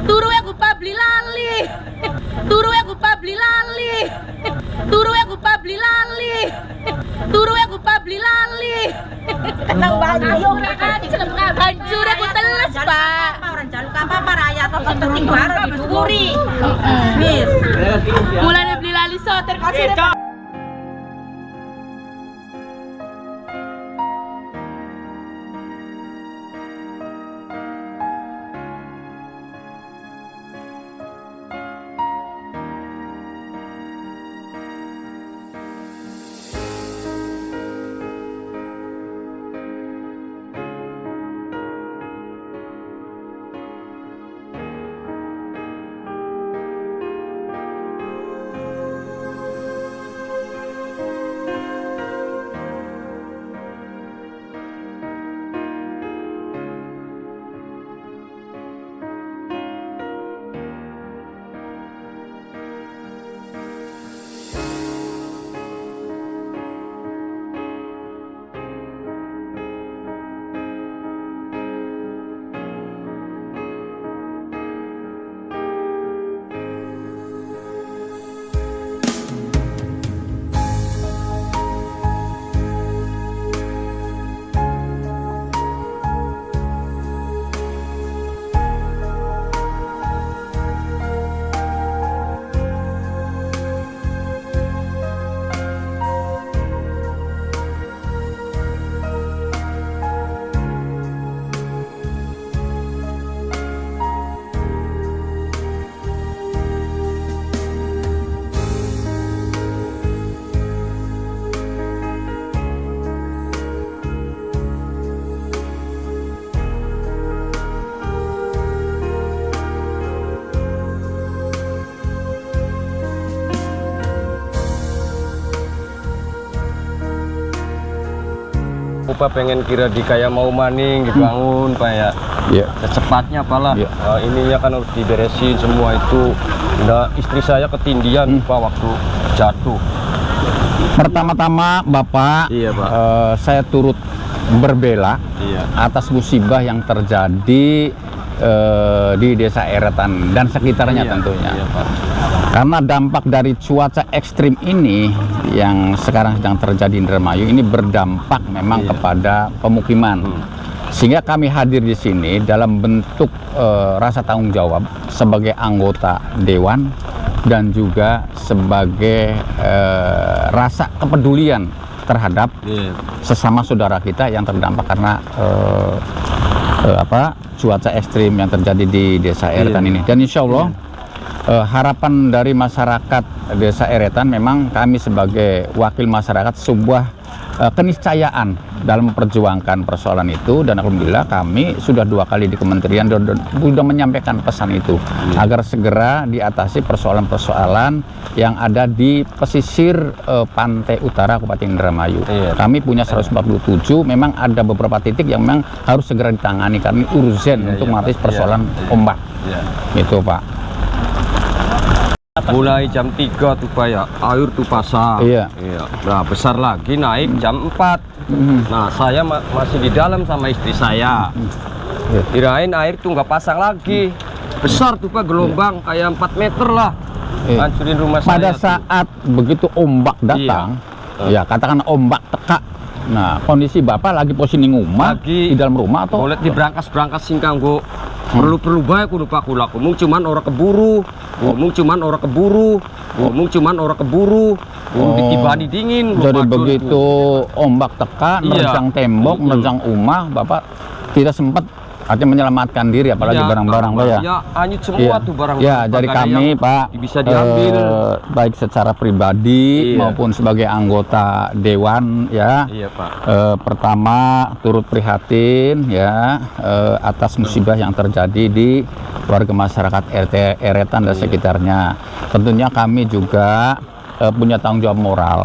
Turu aku pabli lali. Turu aku pabli lali. Turu aku pabli lali. Turu aku pabli lali. Nang ayo mereka dicelengkan. Hancur aku teles, Pak. Orang jaluk apa rakyat atau penting baru didukuri. Mir. Mulai beli lali soter kasih deh. Pak pengen kira di kayak mau maning dibangun Pak ya. Iya. Secepatnya apalah. Iya. Ininya kan harus diberesin semua itu. Nah, istri saya ketindian Pak waktu jatuh. Pertama-tama Bapak, Iya, Pak. Saya turut berbela Iya. atas musibah yang terjadi di Desa Eretan dan sekitarnya Iya, tentunya. Iya, Pak. Karena dampak dari cuaca ekstrim ini yang sekarang sedang terjadi di Indramayu ini berdampak memang Iya. kepada pemukiman. Sehingga kami hadir di sini dalam bentuk rasa tanggung jawab sebagai anggota dewan dan juga sebagai rasa kepedulian terhadap Iya. sesama saudara kita yang terdampak karena cuaca ekstrim yang terjadi di Desa Eretan ini. Dan insya Allah harapan dari masyarakat Desa Eretan memang kami sebagai wakil masyarakat sebuah keniscayaan dalam memperjuangkan persoalan itu, dan alhamdulillah kami sudah 2 kali di kementerian sudah menyampaikan pesan itu agar segera diatasi persoalan-persoalan yang ada di pesisir pantai utara Kabupaten Indramayu. Iya. Kami punya 147, memang ada beberapa titik yang memang harus segera ditangani karena urgen untuk mengatasi persoalan ombak. Iya. Gitu Pak. Mulai jam 3 tuh Pak ya, air tuh pasang. Iya. Iya. Nah, besar lagi naik jam 4. Nah, saya masih di dalam sama istri saya. Iya. Kirain air tuh nggak pasang lagi. Besar tuh Pak, gelombang kayak 4 meter lah. Iya. Hancurin rumah Pada saya. saat begitu ombak datang, ya katakan ombak teka. Nah, kondisi Bapak lagi posisi ngumah Lagi di dalam rumah atau boleh diberangkas singkang Bu. Perlu baik kudu Pak kula. Ngomong cuman orang keburu. Ngomong cuman orang keburu. Ngomong cuman orang keburu. Ditibani dingin. jadi Waduh, begitu ombak teka, Iya. menerjang tembok, menerjang rumah, Bapak tidak sempat artinya menyelamatkan diri, apalagi Iya, barang-barang Pak ya. Ya, hanyut semua Iya. tuh barang. Ya, dari kami Pak bisa diambil. baik secara pribadi Iya. maupun sebagai anggota dewan ya. Iya Pak. Pertama turut prihatin ya atas musibah yang terjadi di warga masyarakat RT Eretan dan sekitarnya. Tentunya kami juga punya tanggung jawab moral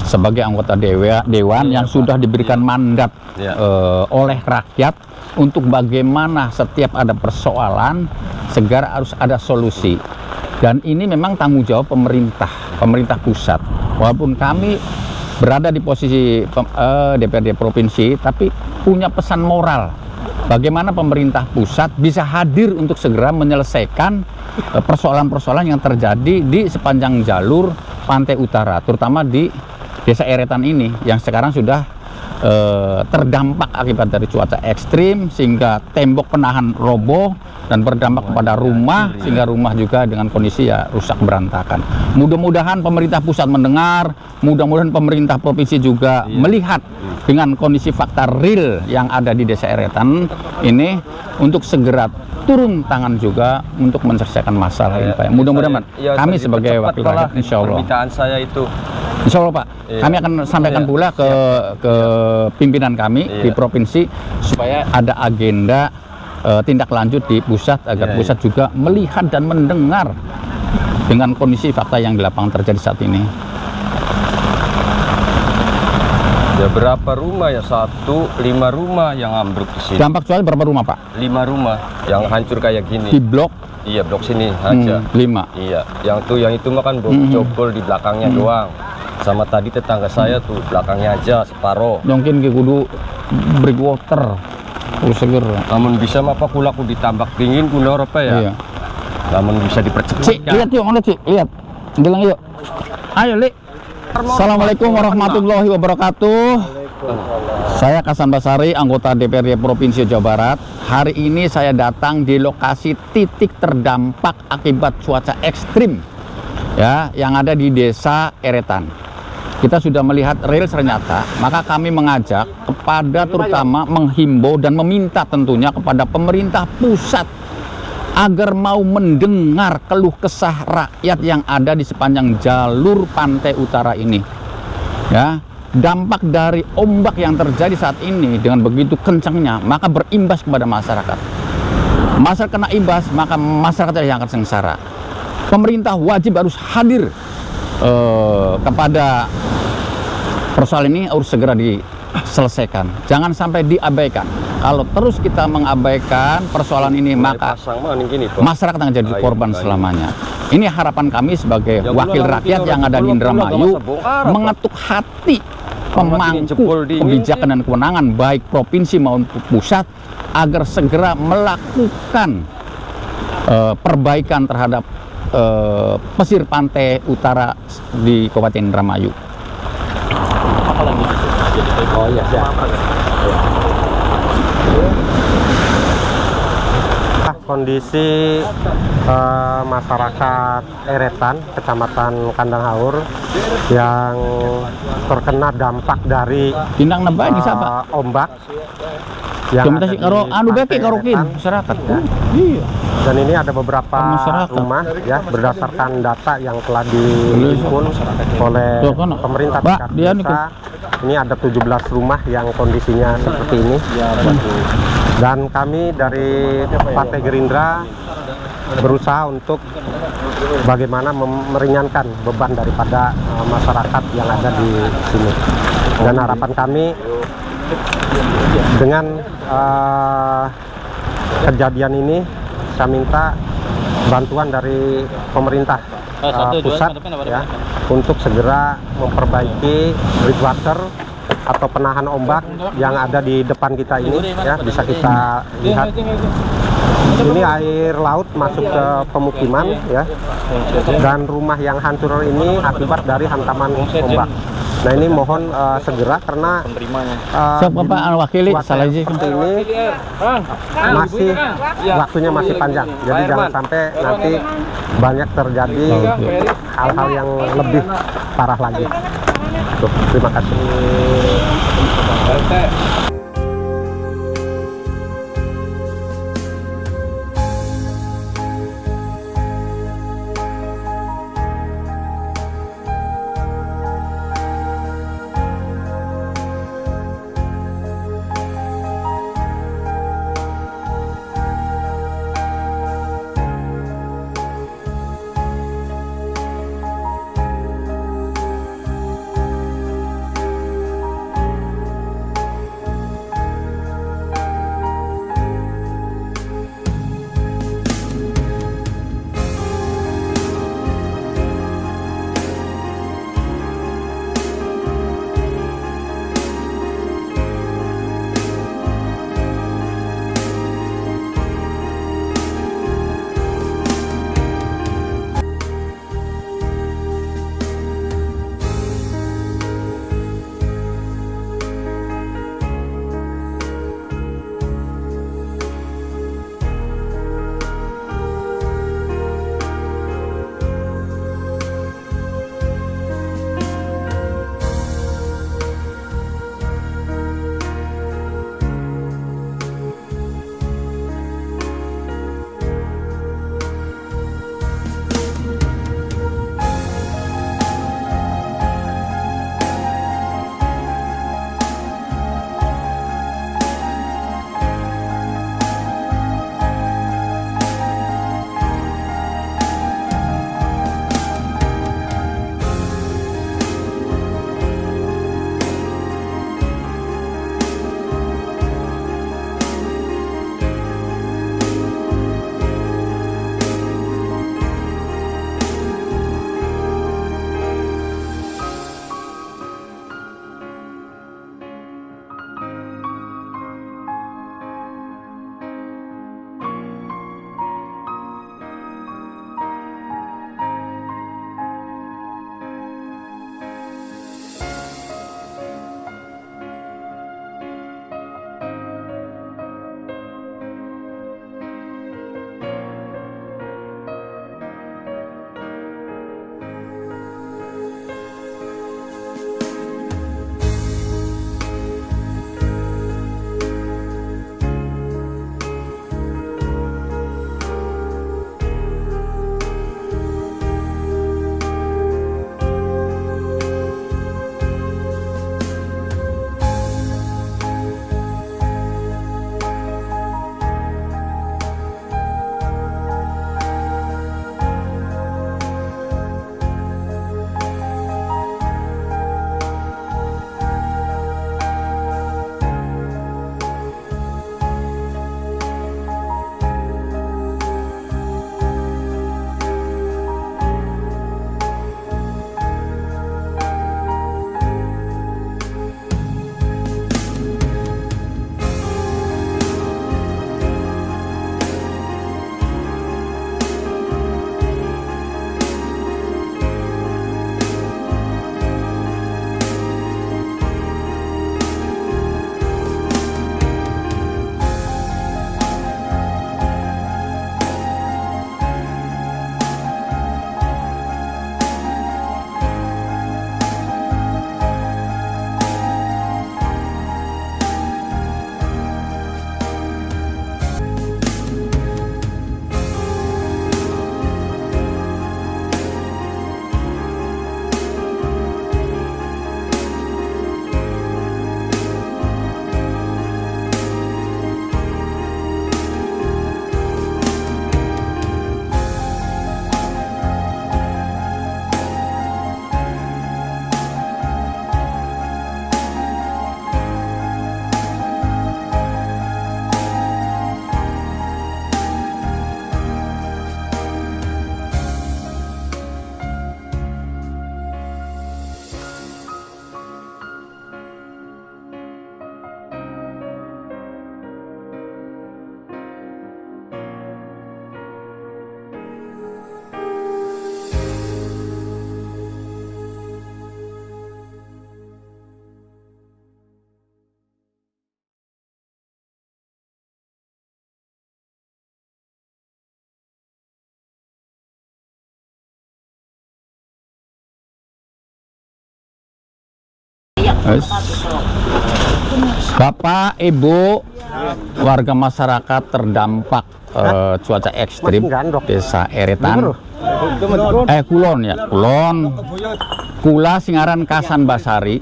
sebagai anggota dewan yang sudah diberikan mandat Iya. oleh rakyat untuk bagaimana setiap ada persoalan segera harus ada solusi. Dan ini memang tanggung jawab pemerintah pusat. Walaupun kami berada di posisi DPRD provinsi, tapi punya pesan moral bagaimana pemerintah pusat bisa hadir untuk segera menyelesaikan persoalan-persoalan yang terjadi di sepanjang jalur pantai utara, terutama di Desa Eretan ini yang sekarang sudah terdampak akibat dari cuaca ekstrim, sehingga tembok penahan roboh dan berdampak kepada rumah, sehingga rumah juga dengan kondisi ya rusak berantakan. Mudah-mudahan pemerintah pusat mendengar, mudah-mudahan pemerintah provinsi juga melihat dengan kondisi fakta real yang ada di Desa Eretan ini untuk segera turun tangan juga untuk menyelesaikan masalah ini, Pak. Mudah-mudahan kami sebagai wakil rakyat, insya Allah. Permintaan saya itu. Insya Allah, Pak. Kami akan sampaikan pula ke pimpinan kami di provinsi supaya ada agenda tindak lanjut di pusat agar pusat juga melihat dan mendengar dengan kondisi fakta yang di lapangan terjadi saat ini. Ya berapa rumah ya? 5 rumah yang ambruk di sini. Dampak soal berapa rumah, Pak? 5 rumah yang hancur kayak gini. Di blok? Iya, blok sini aja. 5. Iya, yang itu mah kan jebol di belakangnya doang. Sama tadi tetangga saya tuh belakangnya aja separoh. Mungkin ke kudu breakwater. Kudu seger. Namun bisa mah apa kulaku ditambak dingin kuno apa ya? Iya. Namun bisa dipercepat. Cik, lihat yuk, mana Cik? Lihat. Bilang yuk. Ayo, Li. Assalamualaikum warahmatullahi wabarakatuh. Saya Kasan Basari, anggota DPRD Provinsi Jawa Barat. Hari ini saya datang di lokasi titik terdampak akibat cuaca ekstrim ya, yang ada di Desa Eretan. Kita sudah melihat real ternyata, maka kami mengajak kepada terutama menghimbau dan meminta tentunya kepada pemerintah pusat agar mau mendengar keluh kesah rakyat yang ada di sepanjang jalur pantai utara ini. Ya, dampak dari ombak yang terjadi saat ini dengan begitu kencangnya, maka berimbas kepada masyarakat. Masyarakat kena imbas, maka masyarakat yang akan sengsara. Pemerintah wajib harus hadir kepada persoalan ini, harus segera diselesaikan. Jangan sampai diabaikan. Kalau terus kita mengabaikan persoalan ini, maka masyarakat akan jadi korban selamanya. Ini harapan kami sebagai wakil rakyat yang ada di Indramayu, mengetuk hati pemangku kebijakan dan kewenangan baik provinsi maupun pusat agar segera melakukan perbaikan terhadap pesisir pantai utara di Kabupaten Indramayu. Oh iya, siap. Kondisi masyarakat Eretan, Kecamatan Kandang Haur yang terkena dampak dari ombak yang ada di pantai Eretan, masyarakat. Ya. Iya. Dan ini ada beberapa rumah ya, berdasarkan data yang telah dihimpun oleh pemerintah tingkat desa. Ini ada 17 rumah yang kondisinya seperti ini. Dan kami dari Partai Gerindra berusaha untuk bagaimana meringankan beban daripada masyarakat yang ada di sini. Dan harapan kami dengan kejadian ini, saya minta bantuan dari pemerintah pusat ya, untuk segera memperbaiki breakwater atau penahan ombak yang ada di depan kita ini ya. Bisa kita lihat ini air laut masuk ke pemukiman ya, dan rumah yang hancur ini akibat dari hantaman ombak. Nah ini mohon segera karena seperti ini masih waktunya masih panjang, jadi jangan sampai nanti banyak terjadi hal-hal yang lebih parah lagi. Terima kasih. Wes. Bapak, Ibu, warga masyarakat terdampak cuaca ekstrim Desa Eretan. Kulon ya, Kulon. Kula Singaran Kasan Basari,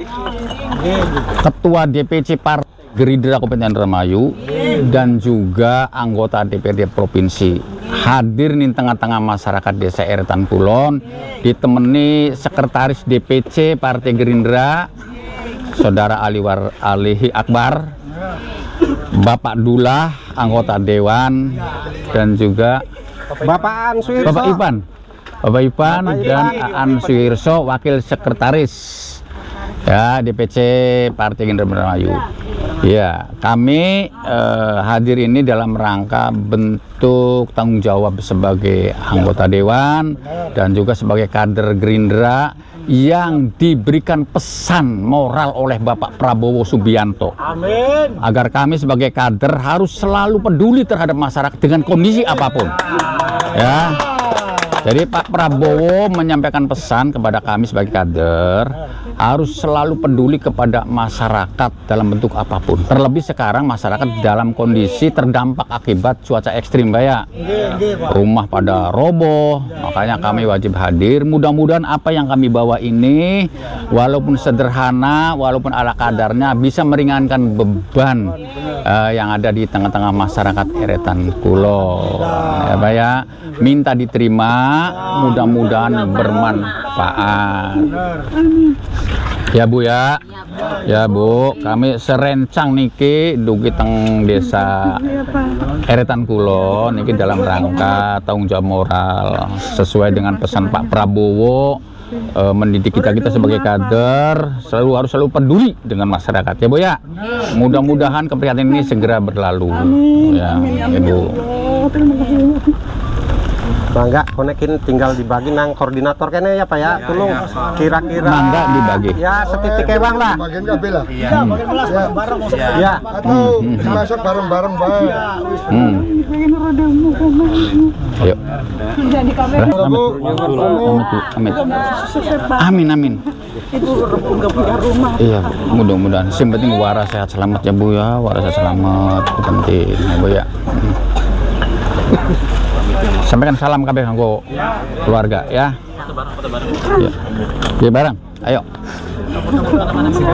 Ketua DPC Partai Gerindra Kabupaten Indramayu dan juga anggota DPRD Provinsi hadir di tengah-tengah masyarakat Desa Eretan Kulon, ditemani Sekretaris DPC Partai Gerindra Saudara Alihi Akbar, Bapak Dullah, anggota Dewan, dan juga Bapak Ansuirso. Bapak Ipan dan Aan Suirso, Wakil Sekretaris ya DPC Partai Gerindra Indramayu. Ya, kami hadir ini dalam rangka bentuk tanggung jawab sebagai anggota Dewan dan juga sebagai kader Gerindra yang diberikan pesan moral oleh Bapak Prabowo Subianto. Amin. Agar kami sebagai kader harus selalu peduli terhadap masyarakat dengan kondisi apapun. Ya. Jadi Pak Prabowo menyampaikan pesan kepada kami sebagai kader harus selalu peduli kepada masyarakat dalam bentuk apapun. Terlebih sekarang masyarakat dalam kondisi terdampak akibat cuaca ekstrim, Baya. Rumah pada roboh, makanya kami wajib hadir. Mudah-mudahan apa yang kami bawa ini walaupun sederhana, walaupun ala kadarnya bisa meringankan beban yang ada di tengah-tengah masyarakat Eretan Kulon. Ya, Baya. Minta diterima, mudah-mudahan bermanfaat. Ya Bu ya. Ya Bu, kami serencang niki dugi teng Desa Eretan Kulon niki dalam rangka tanggung jawab moral sesuai dengan pesan Pak Prabowo, mendidik kita sebagai kader harus selalu peduli dengan masyarakat ya Bu ya. Mudah-mudahan keprihatinan ini segera berlalu. Ya, Ibu. Mangga konekin tinggal dibagi nang koordinator kene ya Pak ya. Tolong kira-kira mangga dibagi. Ya setitik kewang lah. Bagian kabeh lah. Iya. Bareng ya. Atau dimasak bareng-bareng bae. Ayo. Amin. Iya, mudah-mudahan. Yang penting waras sehat selamat ya Bu ya. Waras sehat selamat itu penting ya Bu ya. Sampaikan salam kabeh kanggo keluarga ya. Ya bareng. Ayo.